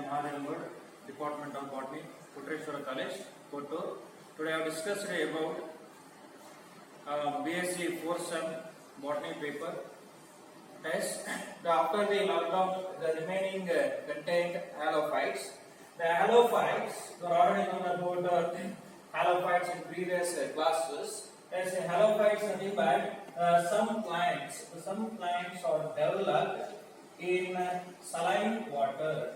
am Mahadevan, Department of Botany, Putreswara College, Kottur. Today I have discussed about BSc 4th Sem Botany paper. Yes, after the lockdown, the remaining contained halophytes. The halophytes, we are already known about halophytes in previous classes. As halophytes are nothing but some plants are developed in saline water.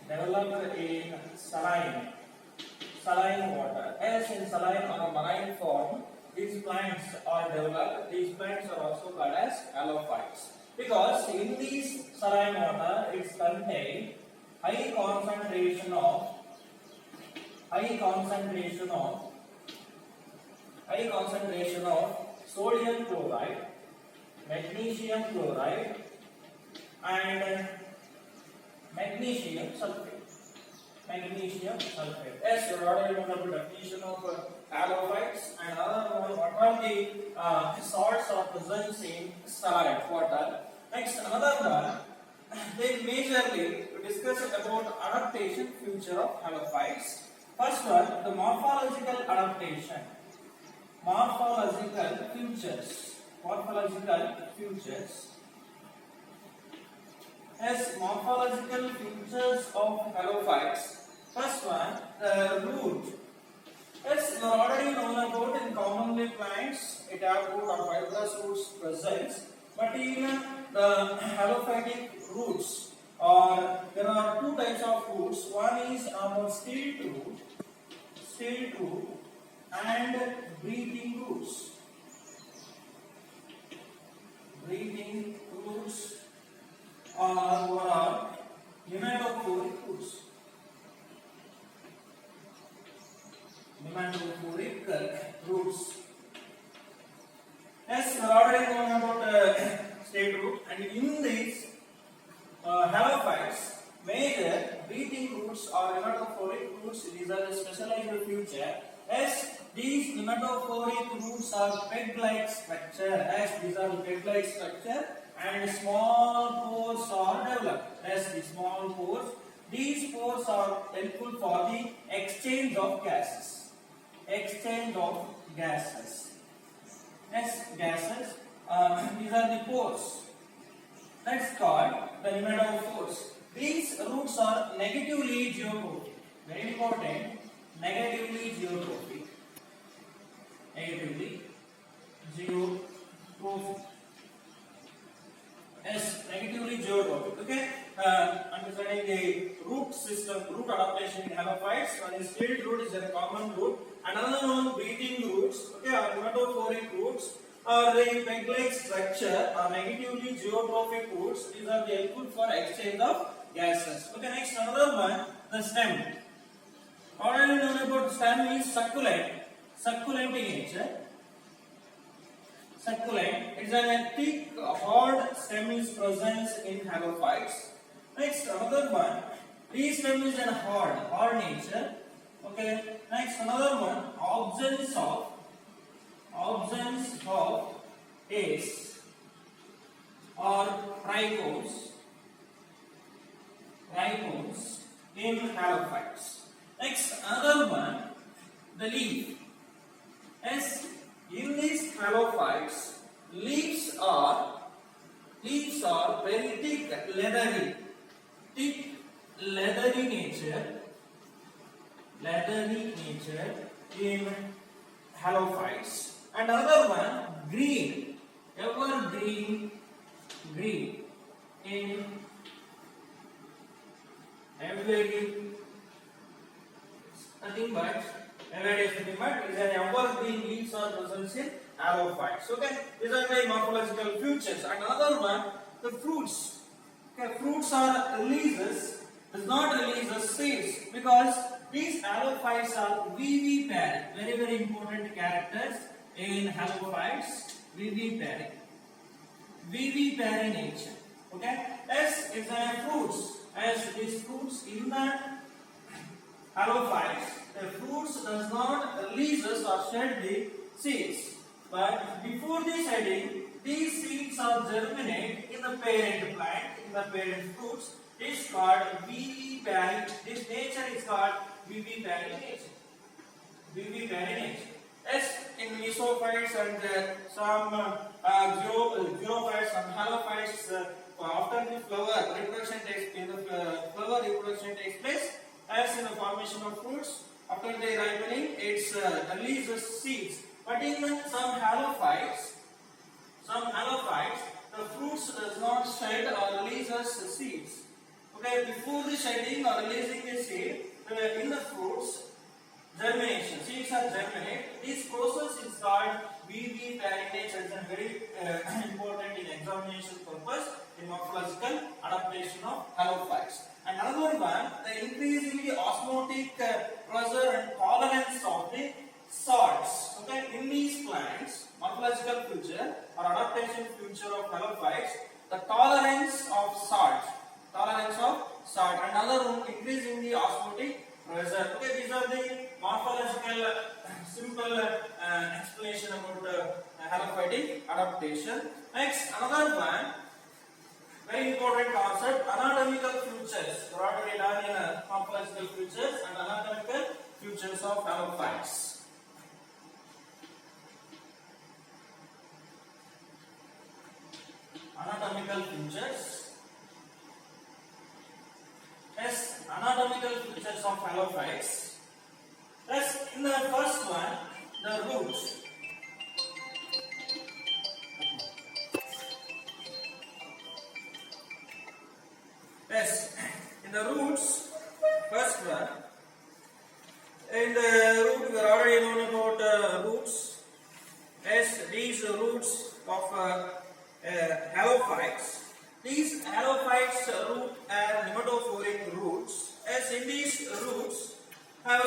Developed in saline water. As in saline or marine form, these plants are developed. These plants are also called as halophytes because in these saline water it contains high concentration of sodium chloride, magnesium chloride, and magnesium sulfate. Yes, you already know the definition of halophytes. And another one, what are the salts are present in saline water. Next, another one, they majorly discuss about adaptation feature of halophytes. First one, the morphological adaptation. Morphological features. As morphological features of halophytes. First one, the root. As you are already known about in commonly plants, it have root or fibrous roots present. But in the halophytic roots, there are two types of roots. One is stilt root, and breathing roots. Breathing roots are pneumatic roots. Yes, we are already known about state root, and in these halophytes, major breathing roots are pneumatic roots. These are the specialized feature. As these pneumatic roots are peg-like structure. And small pores are developed. As the small pores, these pores are helpful for the exchange of gases. Yes, gases. These are the pores. That's called the pneumatophores. These roots are negatively geotrophic. Very important. Negatively geotrophic. Yes, negatively geotrophic. Okay. Understanding the root system, root adaptation in halophytes. One is stilt root, is a common root. Another one, breathing roots. Okay, or pneumatic roots. Or the peg-like structure or negatively geotrophic roots. These are the helpful for exchange of gases. Okay, next another one, the stem. Already known about stem is succulent. Succulent in nature. Succulent. It's a thick, hard stem is present in halophytes. Next, another one. This stem is a hard nature. Okay. Next, another one. Absence of ace or trichomes in halophytes. Next, another one. The leaf. As in these halophytes, leaves are very thick, leathery nature in halophytes. And another one, green, evergreen in nothing but is an evergreen leaves are present in halophytes. Okay, these are the morphological features. And another one, the fruits. Okay, fruits are releases, does not release the seeds because these halophytes are viviparous. Very, very important characters in halophytes. Viviparous nature. Okay, S is a fruits. As these fruits in the halophytes, the fruits does not releases or shed the seeds. But before the shedding, these seeds are germinate in the parent plant, in the parent fruits. This called vivipary. This nature is called vivipary nature. Vivipary nature. Yes, in mesophytes and some xerophytes and halophytes, after the flower reproduction takes place. As in the formation of fruits, after they ripening, it releases seeds. But in some halophytes, the fruits does not shed or releases seeds. Okay, before the shedding or releasing the seed, in the fruits, germination, seeds are germinate. This process is called viviparinage. It's a very important in examination purpose in morphological adaptation of halophytes. And another one, the increasingly osmotic pressure and tolerance of the salts. Okay, in these plants, morphological feature or adaptation feature of halophytes, the tolerance of salt. And another one, increasing the osmotic pressure. Okay, these are the morphological simple explanation about halophytic adaptation. Next, another one, very important concept, anatomical features. We already learned in morphological features and anatomical features of halophytes. Anatomical features. Yes, anatomical features of halophytes. Yes, in the first one, the roots. Yes, in the roots, first one. In the root, we are already known about roots. Yes, these roots of halophytes. These halophytes root are nematophoric roots. As in these roots have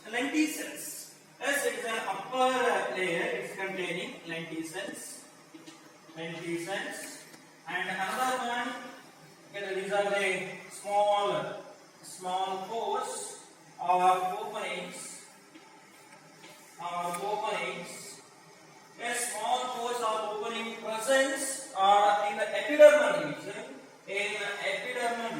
lenticels. As it is an upper layer, it is containing lenticels. And another one, okay, these are the small pores or openings. Yes, small pores or opening presence in the epidermal region. Epidermal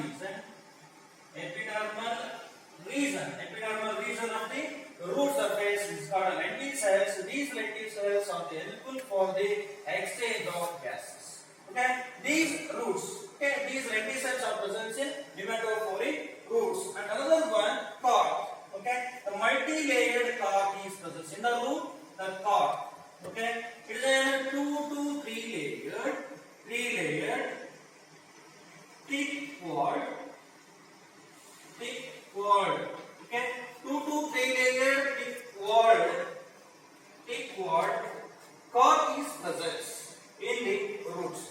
region of the root surface is called lenticels. These lenticels are helpful for the exchange of gases. Okay, these roots. Okay, these lenticels are present in nematophoric roots. And another one, cork. Okay, the multi-layered cork is present in the root. The cork. Okay, it is a 2 to 3 layered thick walled. Okay, 2 to 3 layered thick walled cork is present in the roots.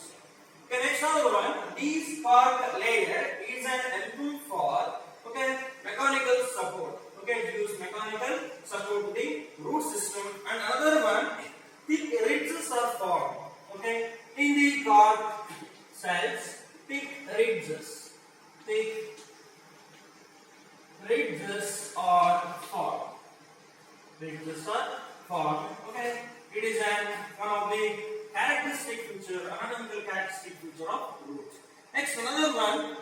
Okay, next another one. These cork layer is an helpful for mechanical support. Okay, it use mechanical support to the root system. And another one, thick ridges are formed. Okay, in the cork cells, thick ridges are formed. Okay, it is one of the anatomical characteristic feature of roots. Next, another one,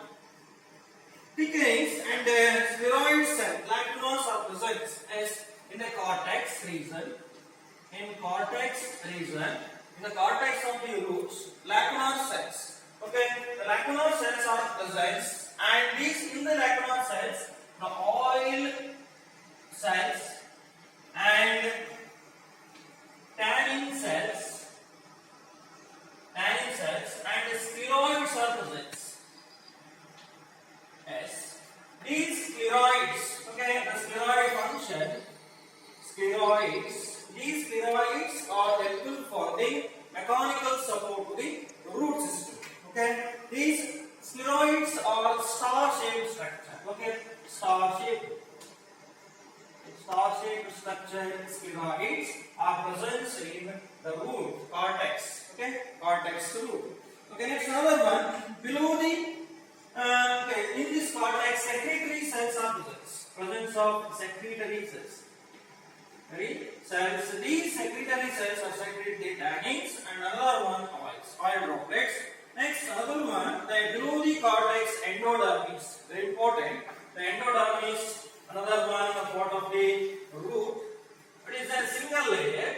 thickness and spheroid cell lacunas are present as in the cortex region. In the cortex of the roots, lacunar cells. Okay, the lacunar cells are present, and these in the lacunar cells, the oil cells and tannin cells and spheroids are present. Yes, these spheroids, okay, the spheroid function, these spheroids are helpful for the mechanical support to the root system. Okay, these spheroids are star-shaped structure. Okay, star-shaped structure spheroids are present in the root cortex. Okay, cortex root. Okay, next another one, below the in this cortex, secretory cells are presence of secretory cells. These secretory cells are secrete the tannins, and another one oil droplets. Next, another one, the below the cortex endodermis. Very important. The endodermis, another one part of the root. It is a single layer.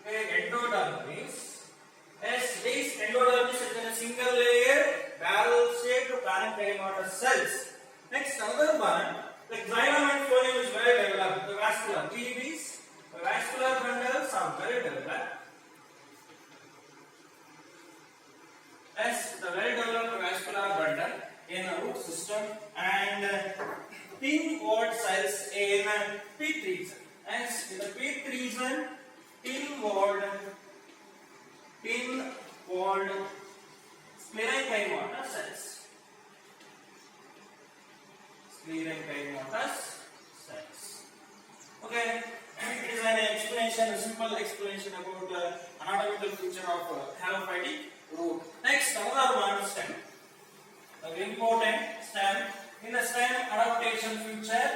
Okay, endodermis. Yes, this endodermis is in a single layer, barrel-shaped parenchymatous cells. Next, another one, the xylem and phloem is very developed. The vascular, these vascular bundles are very developed. Yes, the very developed vascular bundle in a root system and thin walled cells in pith region. As in the pith region, thin walled sclerenchymatous cells. Sclerenchymatous cells. Okay, it is an explanation, a simple explanation about anatomical feature of halophytic root. Next, another one, stem. A very important stem. In the stem adaptation feature,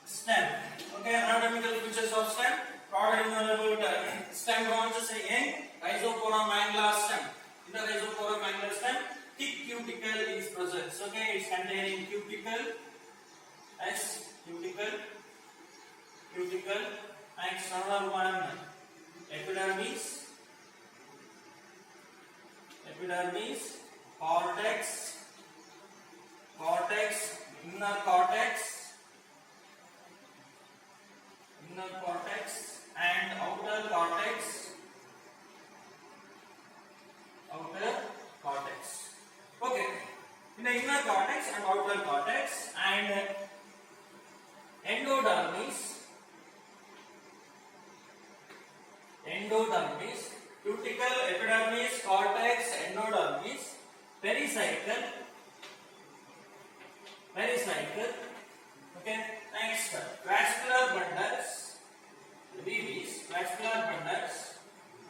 stem. Okay, anatomical features of stem. Already know about stem branches in Rhizopora mangala stem. In the Rhizopora mangala stem, thick cuticle is present. Okay, it's containing cuticle. Yes, cuticle. Next, another one, epidermis, cortex, inner cortex, and outer cortex. Okay, in the inner cortex and outer cortex and endodermis, cuticle, epidermis, cortex, endodermis, pericycle. Okay, next, vascular bundles, VVs, vascular bundles.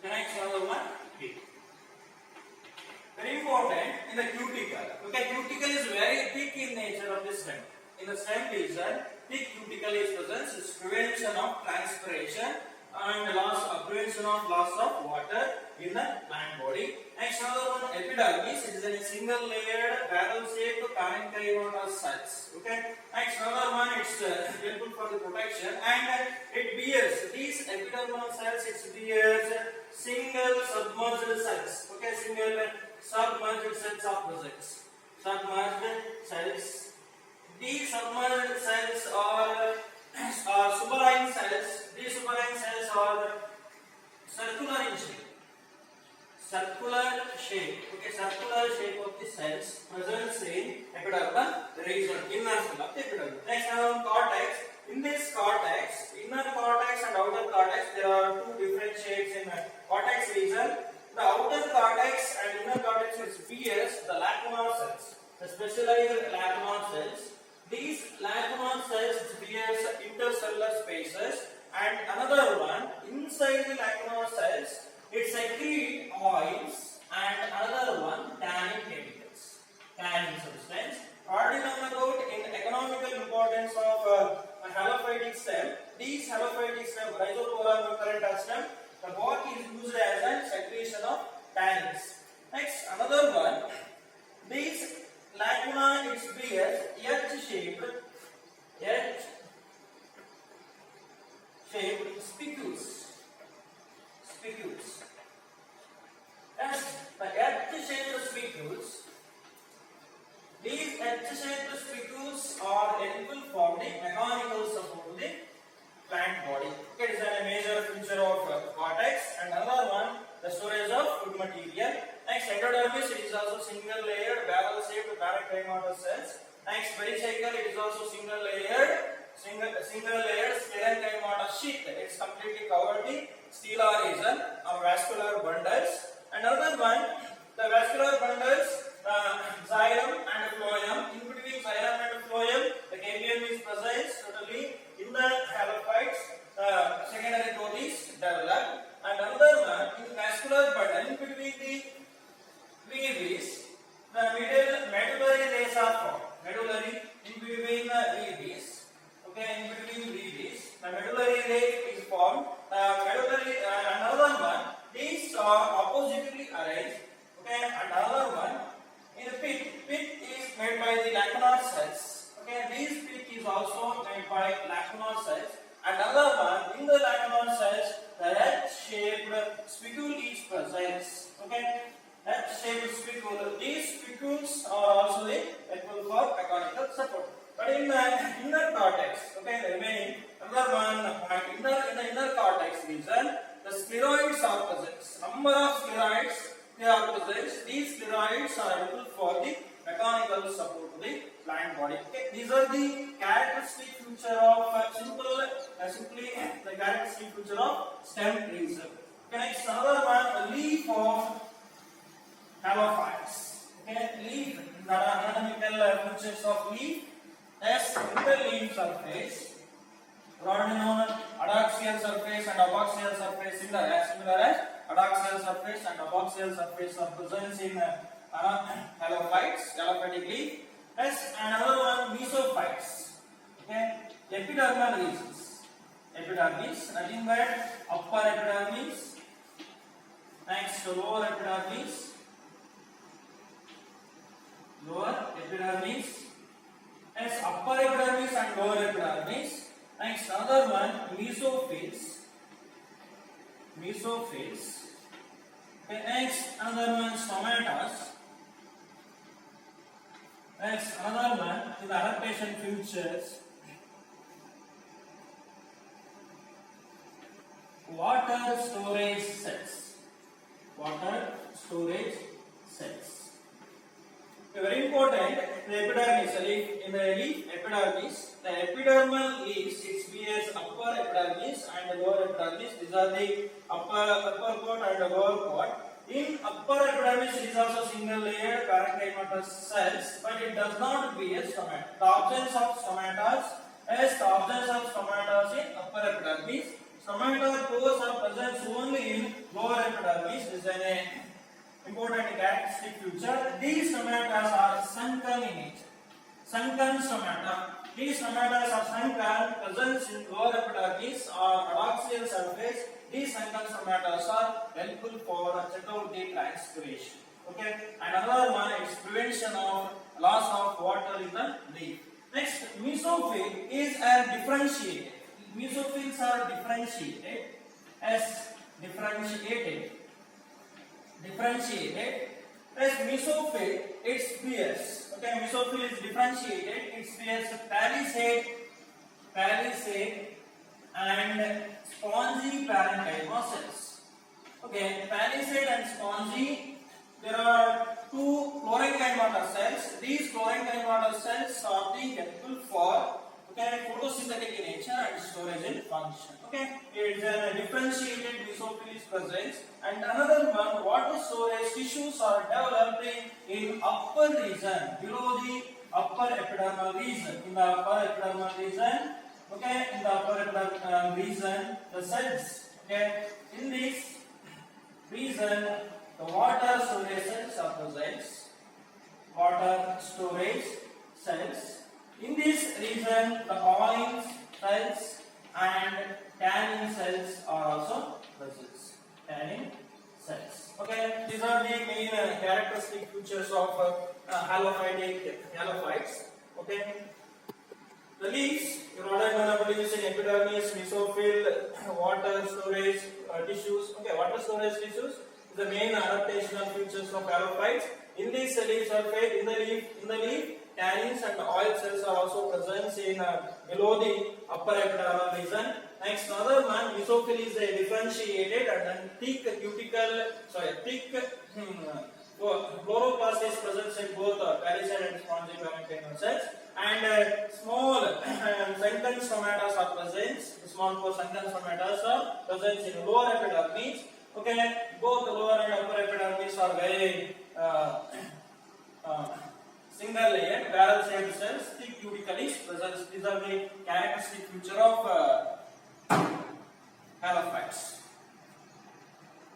The next another one, V. Very important in the cuticle. Okay, cuticle is very thick in nature of this stem. In the stem region, thick cuticle is present. It's prevention of transpiration and prevention of loss of water in the plant body. Next, another one, epidermis. It is a single layered barrel-shaped parenchymatous cells. Okay. Next, another one, it's helpful for the protection and it bears these epidermal cells. It bears single submerged cells. Okay, single submerged cells are present. Submerged cells. These submerged cells are subarine cells. These subarine cells are circular in shape. Okay, circular shape of the cells present in epidermal region, inner cell of the epidermis. Next, cortex. In this cortex, inner cortex and outer cortex, there are two different shapes in cortex region. The outer cortex and inner cortex is bears the lacunar cells, the specialized lacunar cells. These lacunar cells bears intercellular spaces, and another one inside the lacunar cells it secretes oils, and another one tannin chemicals, tannin substance. Already known about in economical importance of halophytic stem. These halophytic stem, Rhizopora microrrhynta stem, the bark is used as a secretion of tannins. Next, another one, these lacuna it bears H-shaped spicules. As the H-shaped spicules, these H-shaped spicules are helpful for the mechanical support of the plant body. Okay, it is a major feature of cortex. And another one, the storage of food material. Next, endodermis, it is also single layered barrel-shaped parenchymatous cells. Next, pericycle, it is also single layered sclerenchymatous sheath. It is completely covered the stellar region of vascular bundles. Another one, the vascular bundles, xylem and phloem. In between xylem and phloem, the cambium is present totally in the halophytes. Secondary growth is developed. And another one, in the vascular bundle, in between the leaves, the medullary rays are formed. In between are oppositely arranged. Okay, and another one in the pit. Pit is made by the lacunar cells. Okay, this pit is also made by lacunar cells. And another one in the lacunar cells, the head-shaped spicule is present. Okay, head-shaped spicule. These spicules are also the helpful for mechanical support. But in the inner cortex, okay, the remaining another one point in the inner cortex region, the scleroids are present. Number of scleroids they are present. These scleroids are helpful for the mechanical support to the plant body. Okay, these are the characteristic feature of simply the characteristic feature of stem trees. Okay, next another one, the leaf of halophytes. Okay, leaf, the anatomical features of leaf. As interleaf surface, broadly known adaxial surface and abaxial surface, similar as adaxial surface and abaxial surface are present in halophytes, halophytic leaf. As another one, mesophytes. Okay, epidermal regions. Epidermis, nothing but upper epidermis, next lower epidermis, lower epidermis. As upper epidermis and lower epidermis. Next another one, mesophils. Mesophils. Okay, next another one, stomatas. Next another one, in the adaptation features, water storage cells. Water storage cells. Very important, the epidermis, in the leaf epidermis, the epidermal leaves, it bears upper epidermis and lower epidermis. These are the upper coat and the lower coat. In upper epidermis, it is also single layered parenchymatous cells, but it does not bear stomata. The absence of stomatas is the absence of stomatas in upper epidermis. Stomata pores are present only in lower epidermis. This is an important characteristic feature. These stomatas are sunken in nature. Sunken stomata. These stomatas are sunken, present in lower epidermis or adaxial surface. These sunken stomatas are helpful for cetotic transpiration. Okay, and another one is prevention of loss of water in the leaf. Next, mesophyll is differentiated. Mesophils are differentiated as differentiated as mesophyll, its bears. Okay, mesophyll is differentiated, its bears palisade and spongy parenchyma cells. Okay, palisade and spongy, there are two chlorenchymatous cells. These chlorenchymatous cells are the helpful for photosynthetic in nature and storage in function. Okay, it is a differentiated mesophyll is present. And another one, water storage tissues are developed in upper region, below the upper epidermal region. In the upper epidermal region, okay, in the upper epidermal region, the cells, okay, in this region, the water storage cells are present. Water storage cells. In this region, the Oyens cells and tannin cells are also present. Tannin cells. Okay, these are the main characteristic features of halophytes. Okay, the leaves, rhodite monopolies in epidermis, mesophyll, water storage tissues. Okay, water storage tissues is the main adaptational features of halophytes. In this leaf surface, in the leaf. Tannins and oil cells are also present in below the upper epidermal region. Next, another one, mesophyll is differentiated and then thick chloroplast is present in both palisade and spongy parenchymal cells. And small sunken stomatas are present. Small sunken stomatas are present in lower epidermis. Okay, both lower and upper epidermis are very single layer barrel shaped cells, thick cuticle present. These are the characteristic feature of halophytes.